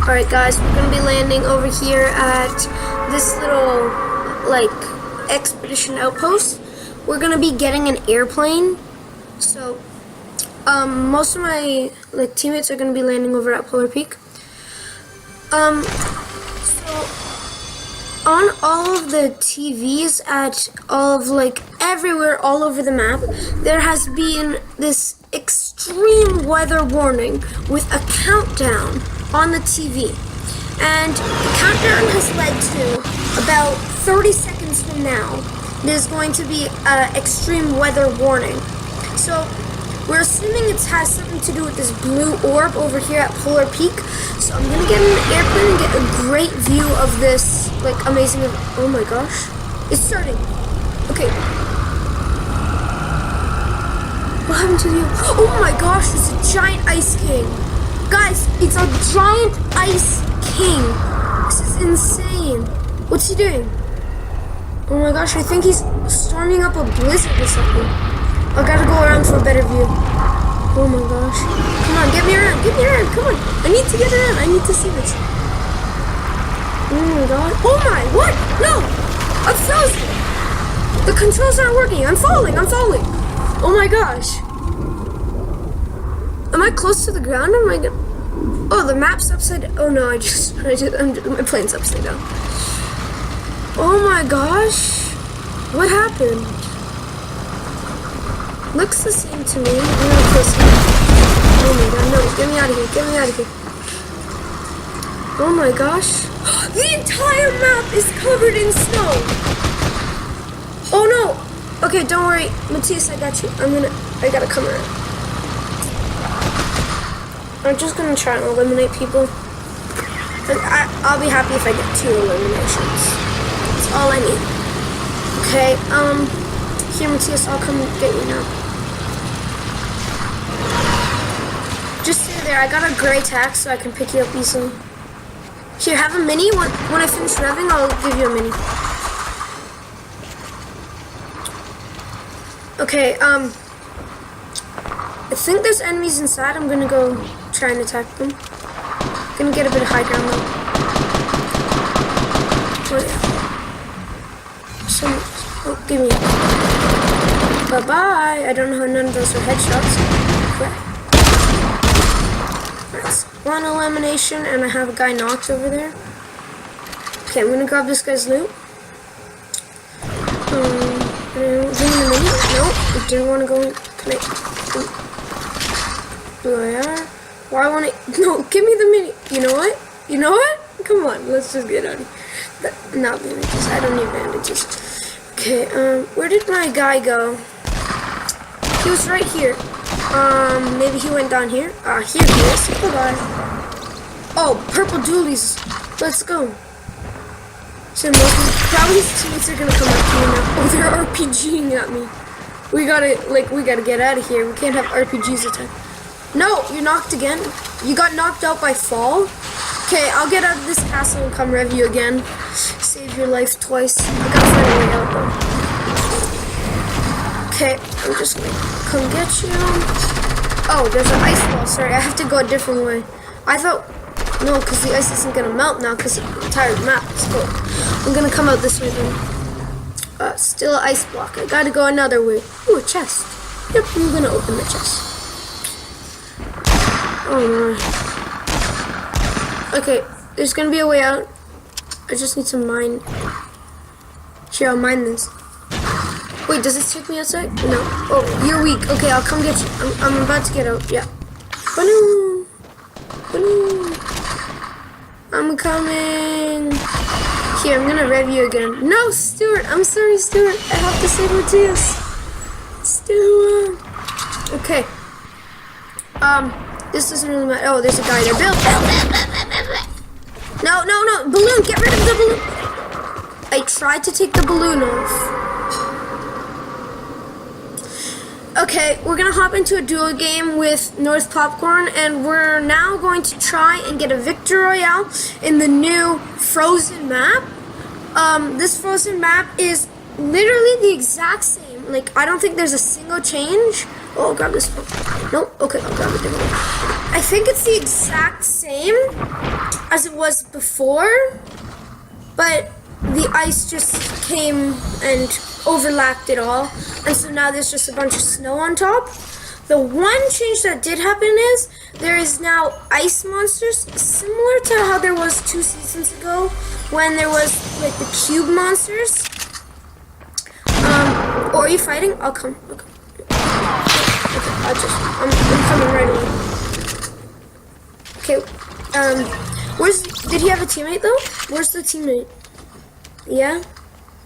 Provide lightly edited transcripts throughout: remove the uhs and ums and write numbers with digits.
Alright guys, we're gonna be landing over here at this little, like, expedition outpost. We're gonna be getting an airplane. So, most of my, like, teammates are gonna be landing over at Polar Peak. So, on all of the TVs at all of, like, everywhere, all over the map, there has been this extreme weather warning with a countdown on the TV. And the countdown has led to about 30 seconds from now, there's going to be an extreme weather warning. So we're assuming it has something to do with this blue orb over here at Polar Peak. So I'm gonna get in the airplane and get a great view of this, like, amazing. Oh my gosh, it's starting. Okay. What happened to you? Oh my gosh, it's a giant ice king. Guys, it's a giant ice king. This is insane. What's he doing? Oh my gosh, I think he's storming up a blizzard or something. I gotta go around for a better view. Oh my gosh. Come on, get me around, come on. I need to get around, I need to see this. Oh my god. Oh my, what? No! I'm frozen! The controls aren't working, I'm falling. Oh my gosh. Am I close to the ground? Am I gonna... Oh, the map's upside down. Oh no, my plane's upside down. Oh my gosh. What happened? Looks the same to me. I'm gonna close it. Oh my god, no, get me out of here, Oh my gosh. The entire map is covered in snow. Oh no. Okay, don't worry, Matthias, I got you. I gotta come around. I'm just gonna try and eliminate people. And I'll be happy if I get 2 eliminations. That's all I need. Okay, here, Matthias, I'll come get you now. Just stay there. I got a gray tack so I can pick you up easily. Here, have a mini. When I finish revving, I'll give you a mini. Okay, I think there's enemies inside. I'm gonna go try and attack them. Gonna get a bit of high ground though. Oh yeah. Oh, give me. Bye-bye. I don't know how none of those are headshots. Okay. That's 1 elimination, and I have a guy knocked over there. Okay, I'm gonna grab this guy's loot. No, I didn't want to go in. Can I? Royale? Why won't I? No, give me the mini. You know what? Come on, let's just get out of here. Not bandages. I don't need bandages. Okay, where did my guy go? He was right here. Maybe he went down here. Here he is. Bye-bye. Oh, purple dualies. Let's go. So probably his teammates are gonna come up to me now. Oh, they're RPGing at me. We gotta get out of here. We can't have RPGs attack. No, you knocked again. You got knocked out by fall. Okay, I'll get out of this castle and come rev you again. Save your life twice. I gotta find a way out though. Okay, I'm just gonna come get you. Oh, there's an ice wall. Sorry, I have to go a different way. I thought, no, because the ice isn't gonna melt now because the entire map is cold. I'm gonna come out this way then. Still an ice block. I gotta go another way. Ooh, a chest. Yep, I'm gonna open the chest. Oh my. Okay, there's gonna be a way out. I just need to mine. Here, I'll mine this. Wait, does this take me outside? No. Oh, you're weak. Okay, I'll come get you. I'm about to get out. Yeah. Balloon. I'm coming. Here, I'm gonna rev you again. No, Stuart. I'm sorry, Stuart. I have to save Matthias. Stuart. Okay. This doesn't really matter. Oh, there's a guy there. Bill. No. Balloon. Get rid of the balloon. I tried to take the balloon off. Okay, we're gonna hop into a duo game with North Popcorn, and we're now going to try and get a Victor Royale in the new Frozen map. This Frozen map is literally the exact same. Like, I don't think there's a single change. Oh, I'll grab this one. Nope. Okay, I'll grab a different one. I think it's the exact same as it was before, but the ice just came and overlapped it all, and so now there's just a bunch of snow on top. The one change that did happen is there is now ice monsters, similar to how there was 2 seasons ago when there was like the cube monsters. Oh, are you fighting? I'll come. Okay, I'm coming right away. Okay, did he have a teammate though? Where's the teammate? Yeah?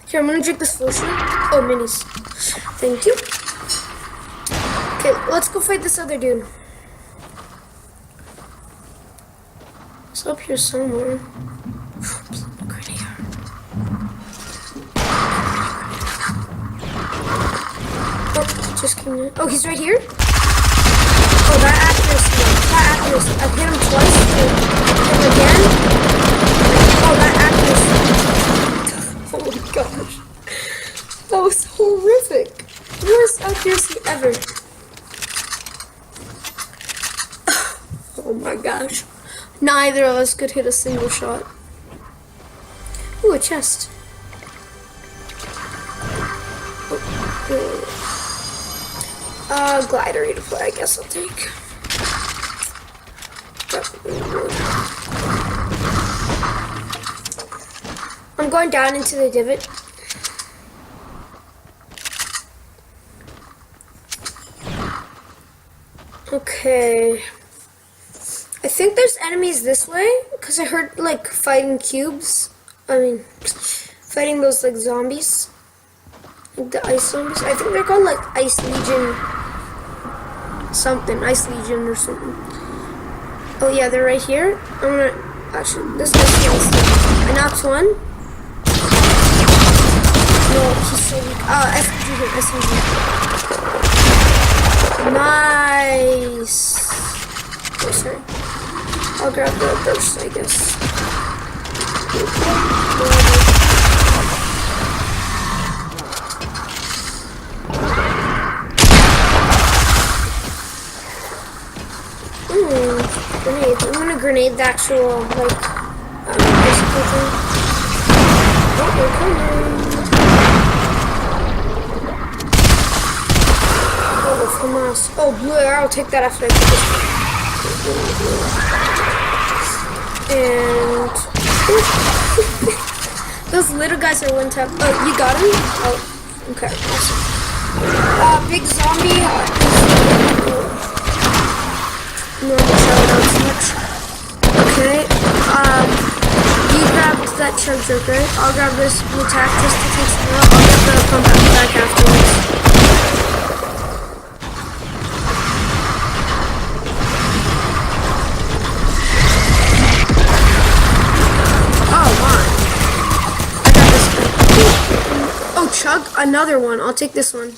Here, I'm gonna drink this potion. Oh, minis. Thank you. Okay, let's go fight this other dude. It's up here somewhere. Oh, just came in. Oh, he's right here? Oh, that accuracy. I hit him twice. Hit him again. Oh, that accuracy. Oh my gosh. That was horrific. Worst accuracy ever. Oh my gosh. Neither of us could hit a single shot. Ooh, a chest. Glider replay, I guess I'll take. I'm going down into the divot. Okay. I think there's enemies this way, because I heard, like, fighting cubes. I mean, fighting those, like, zombies. Like the ice zombies. I think they're called, like, Ice Legion something. Ice Legion or something. Oh, yeah, they're right here. I'm gonna... Actually, this guy's nice. I knocked one. No, he's so weak. SMG here, SMG. Nice. Oh, sorry. I'll grab the burst, I guess. Grenade. I'm gonna grenade the actual, like, bicycle thing. Oh, they're coming. Oh, from us. Oh, blue arrow. I'll take that after I put this. And those little guys are one tap. Oh, you got him? Oh, okay. Awesome. Big zombie. Normal shoutouts much. Okay. You grabbed that chug jug, right? I'll grab this blue tack just to take some out. I'll get the pump back afterwards. Chug another one. I'll take this one.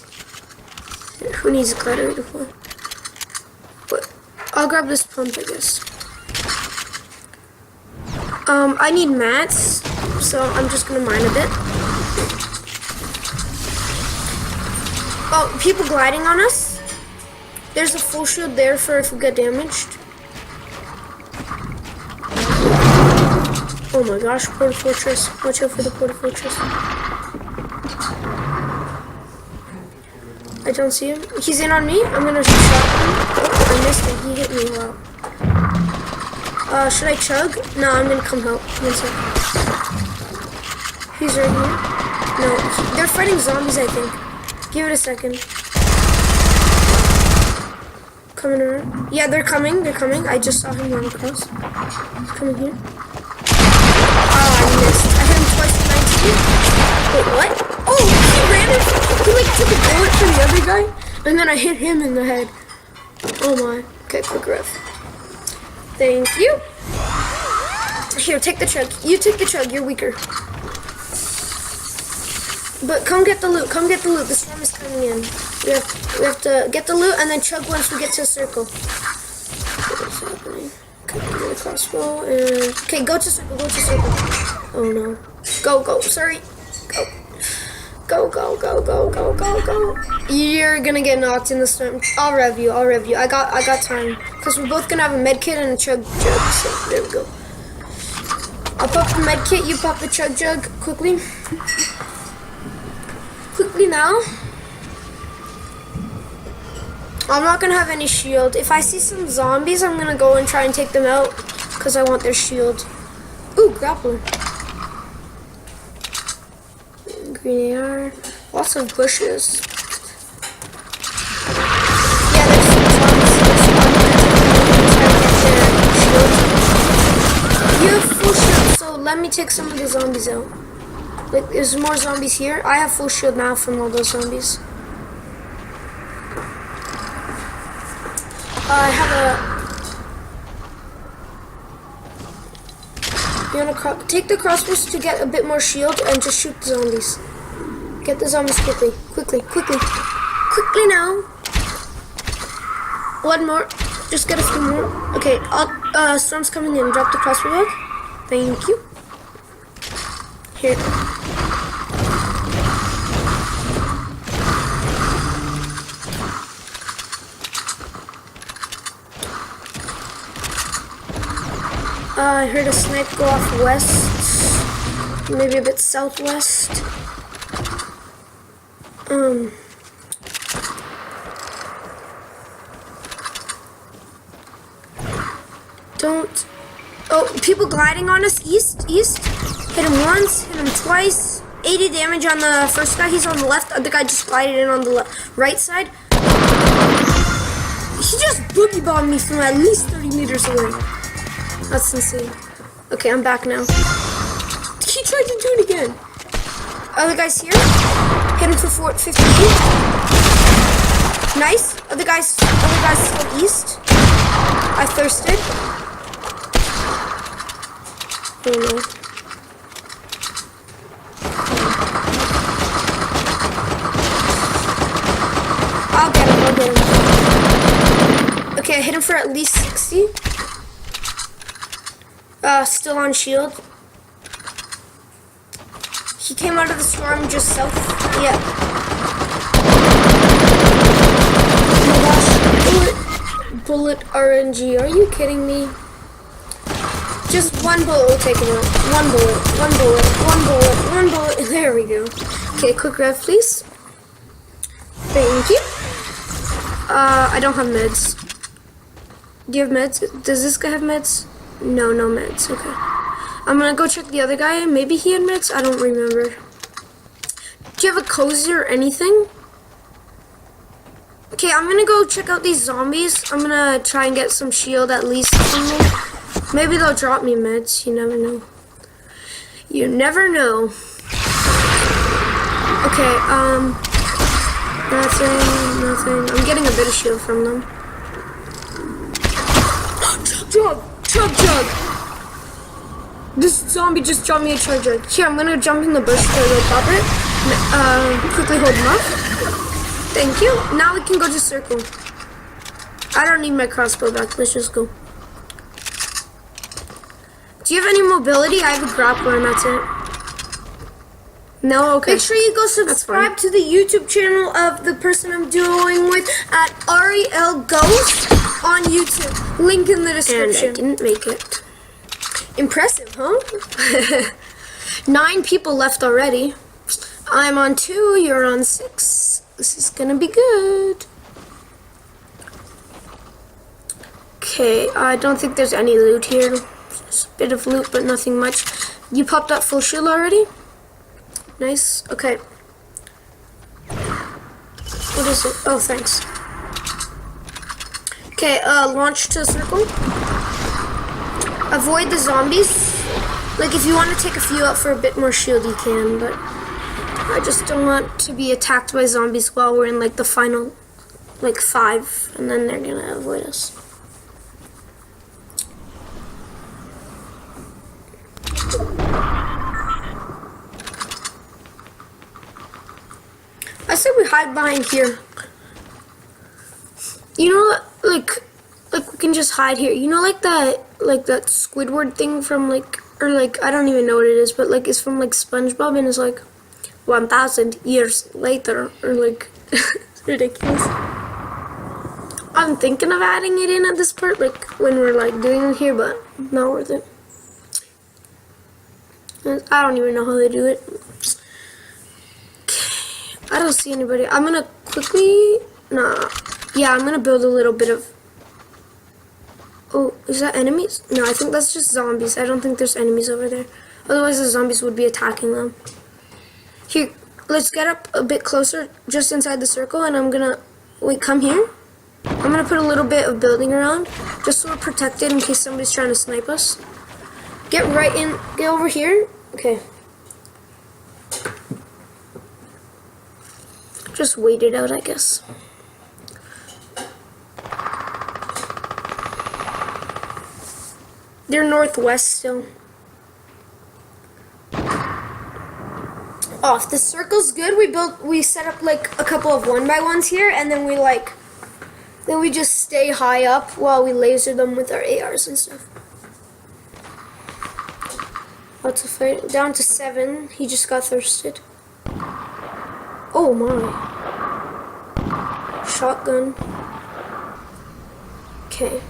Who needs a glider deploy? But I'll grab this pump, I guess. I need mats, so I'm just gonna mine a bit. Oh, people gliding on us. There's a full shield there for if we get damaged. Oh my gosh, Porta Fortress. Watch out for the Porta Fortress. I don't see him. He's in on me. I'm gonna shot him. Oh, I missed him. He hit me. Wow. Should I chug? No, I'm gonna come help. One second. He's right here. No, they're fighting zombies, I think. Give it a second. Coming around. Yeah, they're coming. They're coming. I just saw him run across. He's coming here. Oh, I missed. I hit him twice with 19. Wait, what? Oh, he ran in. He like took a bullet for the other guy, and then I hit him in the head. Oh my. Okay, quick ref. Thank you. Here, take the chug. You take the chug. You're weaker. But come get the loot. Come get the loot. The storm is coming in. We have to get the loot and then chug once we get to a circle. What's happening? Okay, get the crossbow and okay, go to circle. Go to circle. Oh no. Go. Sorry. Go. Go. You're gonna get knocked in the storm. I'll rev you. I got time. Because we're both gonna have a med kit and a chug. So there we go. I'll pop the med kit, you pop the chug jug quickly. Quickly now. I'm not gonna have any shield. If I see some zombies, I'm gonna go and try and take them out because I want their shield. Ooh, grappler. Green AR. Lots of bushes. Yeah, there's some zombies. You have full shield, so let me take some of the zombies out. Like, there's more zombies here. I have full shield now from all those zombies. I have a... You wanna take the crossbows to get a bit more shield and just shoot the zombies. Get the zombies quickly. Quickly, quickly. Quickly now. One more. Just get a few more. Okay, Storm's coming in. Drop the crossbow bag. Thank you. Here. I heard a snipe go off west. Maybe a bit southwest. Don't. Oh, people gliding on us. East. Hit him once, hit him twice. 80 damage on the first guy. He's on the left. The other guy just glided in on the right side. He just boogie bombed me from at least 30 meters away. That's insane. Okay, I'm back now. He tried to do it again. Other guy's here. Hit him for 58. Nice. Other guy's still east. I thirsted. Oh no. I'll get him. Okay, I hit him for at least 60. Still on shield. He came out of the storm just south. Yeah. Oh my gosh. Bullet RNG. Are you kidding me? Just one bullet will take him out. One bullet. There we go. Okay, quick rev, please. Thank you. I don't have meds. Do you have meds? Does this guy have meds? No meds. Okay. I'm gonna go check the other guy. Maybe he had meds. I don't remember. Do you have a cozy or anything? Okay, I'm gonna go check out these zombies. I'm gonna try and get some shield at least from them. Maybe they'll drop me meds. You never know. You never know. Okay, nothing. I'm getting a bit of shield from them. Chug. This zombie just dropped me a chug jug. Here, I'm gonna jump in the bush to go pop it. Quickly hold him up. Thank you. Now we can go to circle. I don't need my crossbow back. Let's just go. Do you have any mobility? I have a grappler and that's it. No? Okay. Make sure you go subscribe to the YouTube channel of the person I'm duoing with at Ariel Ghost on YouTube. Link in the description. And I didn't make it. Impressive, huh? 9 people left already. I'm on 2, you're on 6. This is gonna be good. Okay, I don't think there's any loot here. Just a bit of loot, but nothing much. You popped up full shield already? Nice. Okay. What is it? Oh, thanks. Okay, launch to circle. Avoid the zombies. Like, if you want to take a few out for a bit more shield, you can, but I just don't want to be attacked by zombies while we're in, like, the final, like, 5, and then they're gonna avoid us. I say we hide behind here. You know, like we can just hide here. You know, like that Squidward thing from, like, or, like, I don't even know what it is, but, like, it's from, like, SpongeBob, and it's, like, 1,000 years later, or, like, it's ridiculous. I'm thinking of adding it in at this part, like, when we're, like, doing it here, but not worth it. I don't even know how they do it. I don't see anybody. I'm gonna quickly, nah. Yeah, I'm gonna build a little bit of, oh, is that enemies? No, I think that's just zombies. I don't think there's enemies over there. Otherwise the zombies would be attacking them. Here, let's get up a bit closer, just inside the circle, and I'm gonna, wait, come here. I'm gonna put a little bit of building around, just so we're protected in case somebody's trying to snipe us. Get right in, get over here. Okay. Just wait it out, I guess. They're northwest still. Oh, if the circle's good, we set up like a couple of 1x1s here, and then we just stay high up while we laser them with our ARs and stuff. Lots of fight. Down to 7. He just got thirsted. Oh my. Shotgun. Okay.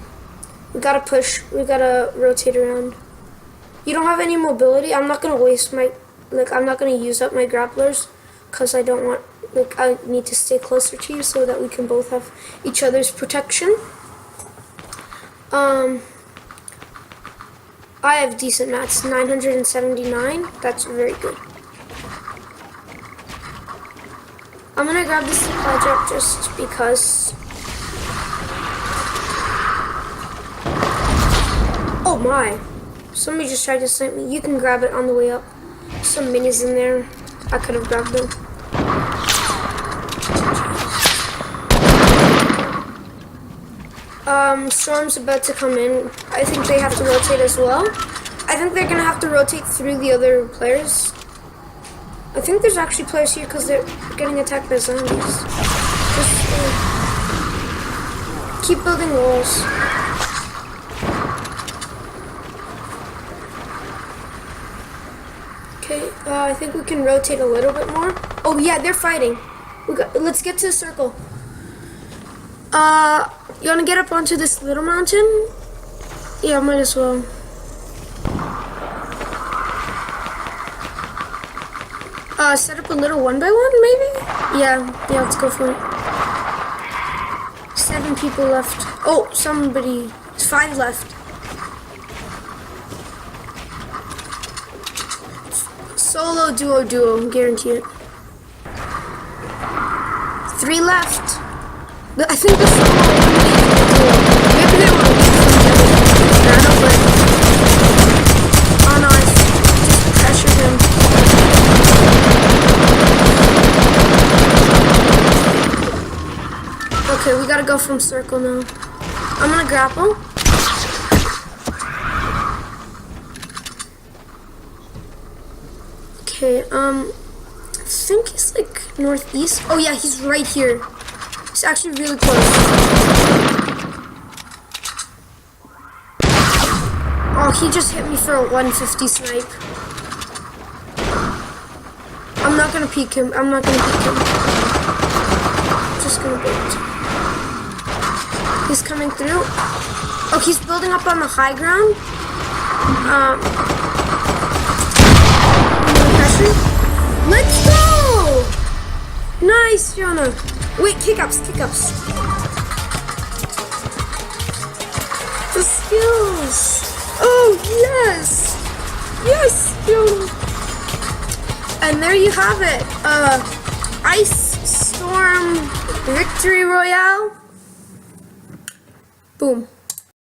We gotta push. We gotta rotate around. You don't have any mobility? I'm not gonna waste my, I'm not gonna use up my grapplers because I don't want, I need to stay closer to you so that we can both have each other's protection. I have decent mats, 979. That's very good. I'm gonna grab the supply drop just because. Oh my! Somebody just tried to snipe me. You can grab it on the way up. Some minis in there. I could have grabbed them. Storm's about to come in. I think they have to rotate as well. I think they're gonna have to rotate through the other players. I think there's actually players here because they're getting attacked by zombies. Just keep building walls. Okay, I think we can rotate a little bit more. Oh yeah, they're fighting. Let's get to the circle. You wanna get up onto this little mountain? Yeah, might as well. Set up a little 1x1 maybe? Yeah, let's go for it. 7 people left. Oh, somebody. It's 5 left. Solo, duo, guarantee it. 3 left. I think the solo eliminated the duo. Maybe they want to beat them together. I don't know, oh no, I just pressured him. Okay, we gotta go from circle now. I'm gonna grapple. Okay, I think he's like northeast. Oh yeah, he's right here. He's actually really close. Oh, he just hit me for a 150 snipe. I'm not gonna peek him. Just gonna wait. He's coming through. Oh, he's building up on the high ground. Let's go! Nice, Jonah. Wait, kick-ups. The skills. Oh, yes. Yes, Jonah. And there you have it. Ice Storm Victory Royale. Boom.